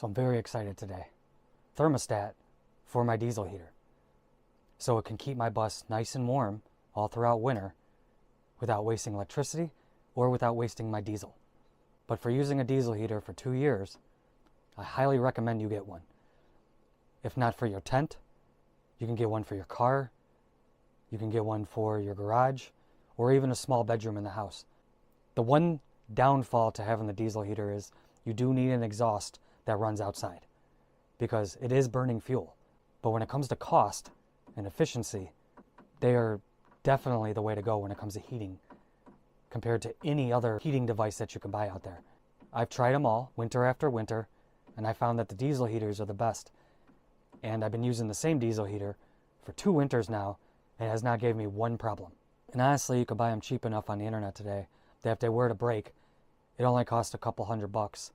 So I'm very excited today. Thermostat for my diesel heater. So it can keep my bus nice and warm all throughout winter without wasting electricity or without wasting my diesel. But for using a diesel heater for 2 years, I highly recommend you get one. If not for your tent, you can get one for your car, you can get one for your garage, or even a small bedroom in the house. The one downfall to having the diesel heater is you do need an exhaust that runs outside because it is burning fuel. But when it comes to cost and efficiency, they are definitely the way to go when it comes to heating compared to any other heating device that you can buy out there. I've tried them all winter after winter, and I found that the diesel heaters are the best. And I've been using the same diesel heater for 2 winters now, and it has not gave me one problem. And honestly, you can buy them cheap enough on the internet today that if they were to break, it only costs a couple $100.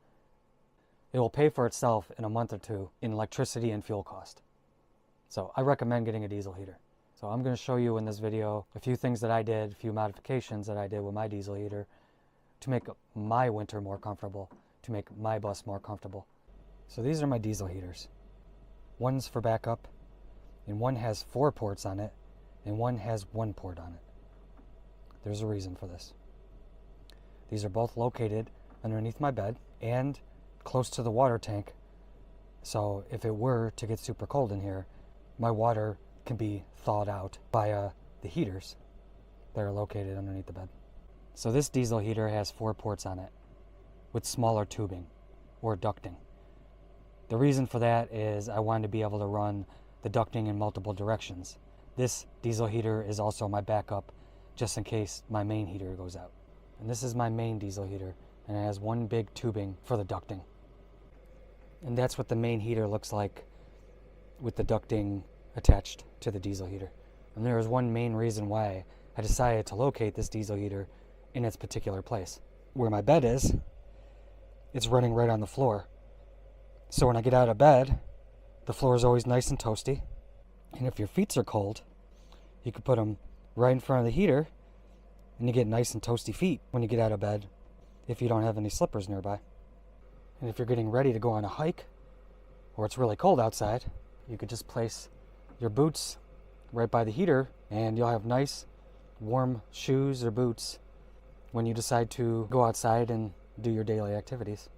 It will pay for itself in a month or two in electricity and fuel cost. So I recommend getting a diesel heater. So I'm going to show you in this video a few things that I did, a few modifications that I did with my diesel heater to make my winter more comfortable, to make my bus more comfortable. So these are my diesel heaters. One's for backup, and one has 4 ports on it, and one has 1 port on it. There's a reason for this. These are both located underneath my bed and close to the water tank. So if it were to get super cold in here, my water can be thawed out by the heaters that are located underneath the bed. So this diesel heater has 4 ports on it with smaller tubing or ducting. The reason for that is I wanted to be able to run the ducting in multiple directions. This diesel heater is also my backup just in case my main heater goes out. And this is my main diesel heater, and it has 1 big tubing for the ducting. And that's what the main heater looks like with the ducting attached to the diesel heater. And there is one main reason why I decided to locate this diesel heater in its particular place. Where my bed is, it's running right on the floor. So when I get out of bed, the floor is always nice and toasty. And if your feet are cold, you can put them right in front of the heater and you get nice and toasty feet when you get out of bed if you don't have any slippers nearby. And if you're getting ready to go on a hike or it's really cold outside, you could just place your boots right by the heater and you'll have nice warm shoes or boots when you decide to go outside and do your daily activities.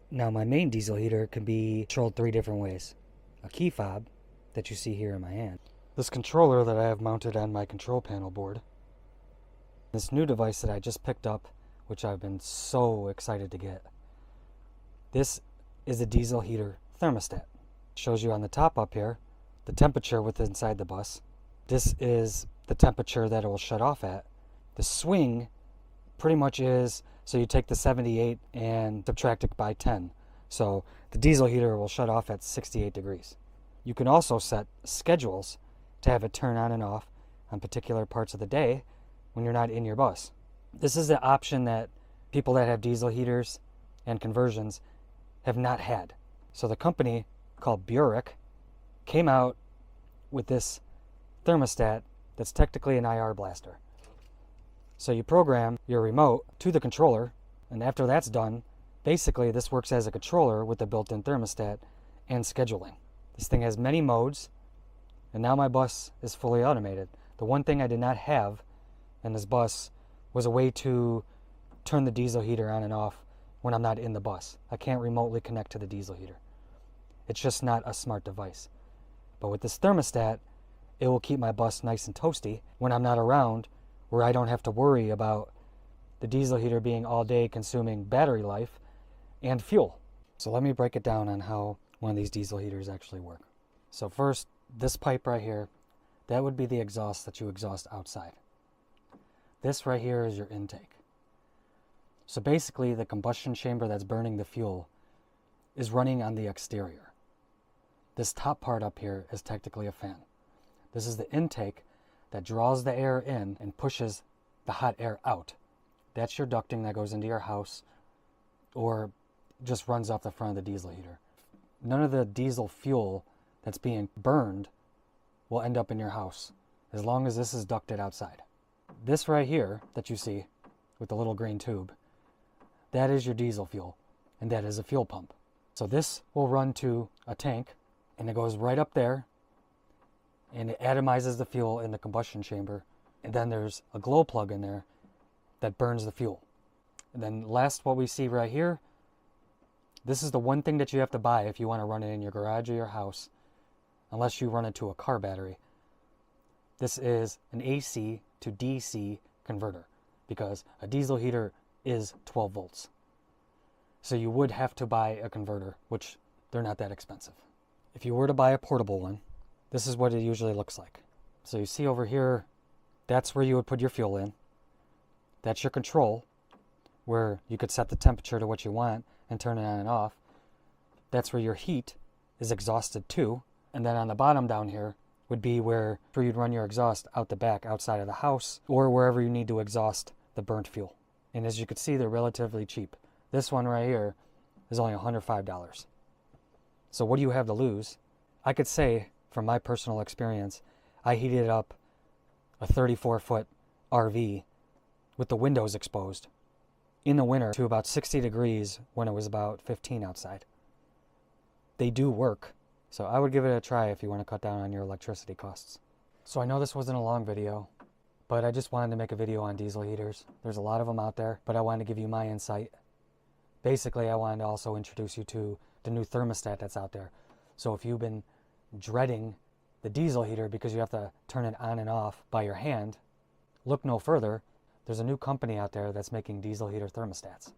Now my main diesel heater can be controlled 3 different ways. A key fob that you see here in my hand. This controller that I have mounted on my control panel board. This new device that I just picked up, which I've been so excited to get. This is a diesel heater thermostat. It shows you on the top up here the temperature within inside the bus. This is the temperature that it will shut off at. The swing pretty much is, so you take the 78 and subtract it by 10. So the diesel heater will shut off at 68 degrees. You can also set schedules to have it turn on and off on particular parts of the day when you're not in your bus. This is the option that people that have diesel heaters and conversions have not had. So the company called Burek came out with this thermostat that's technically an IR blaster. So you program your remote to the controller, and after that's done, basically this works as a controller with the built-in thermostat and scheduling. This thing has many modes, and now my bus is fully automated. The one thing I did not have in this bus was a way to turn the diesel heater on and off when I'm not in the bus. I can't remotely connect to the diesel heater. It's just not a smart device. But with this thermostat, it will keep my bus nice and toasty when I'm not around, where I don't have to worry about the diesel heater being all day consuming battery life and fuel. So let me break it down on how one of these diesel heaters actually work. So first, this pipe right here, that would be the exhaust that you exhaust outside. This right here is your intake. So basically the combustion chamber that's burning the fuel is running on the exterior. This top part up here is technically a fan. This is the intake that draws the air in and pushes the hot air out. That's your ducting that goes into your house or just runs off the front of the diesel heater. None of the diesel fuel that's being burned will end up in your house as long as this is ducted outside. This right here that you see with the little green tube, that is your diesel fuel, and that is a fuel pump. So this will run to a tank, and it goes right up there, and it atomizes the fuel in the combustion chamber. And then there's a glow plug in there that burns the fuel. And then last, what we see right here, this is the one thing that you have to buy if you want to run it in your garage or your house, unless you run it to a car battery. This is an AC to DC converter, because a diesel heater is 12 volts. So you would have to buy a converter, which they're not that expensive. If you were to buy a portable one, this is what it usually looks like. So you see over here, that's where you would put your fuel in. That's your control, where you could set the temperature to what you want and turn it on and off. That's where your heat is exhausted to. And then on the bottom down here would be where you'd run your exhaust out the back, outside of the house, or wherever you need to exhaust the burnt fuel. And as you can see, they're relatively cheap. This one right here is only $105. So what do you have to lose? I could say, from my personal experience, I heated up a 34-foot RV with the windows exposed in the winter to about 60 degrees when it was about 15 outside. They do work, so I would give it a try if you want to cut down on your electricity costs. So I know this wasn't a long video, but I just wanted to make a video on diesel heaters. There's a lot of them out there, but I wanted to give you my insight. Basically, I wanted to also introduce you to the new thermostat that's out there. So if you've been dreading the diesel heater because you have to turn it on and off by your hand, look no further. There's a new company out there that's making diesel heater thermostats.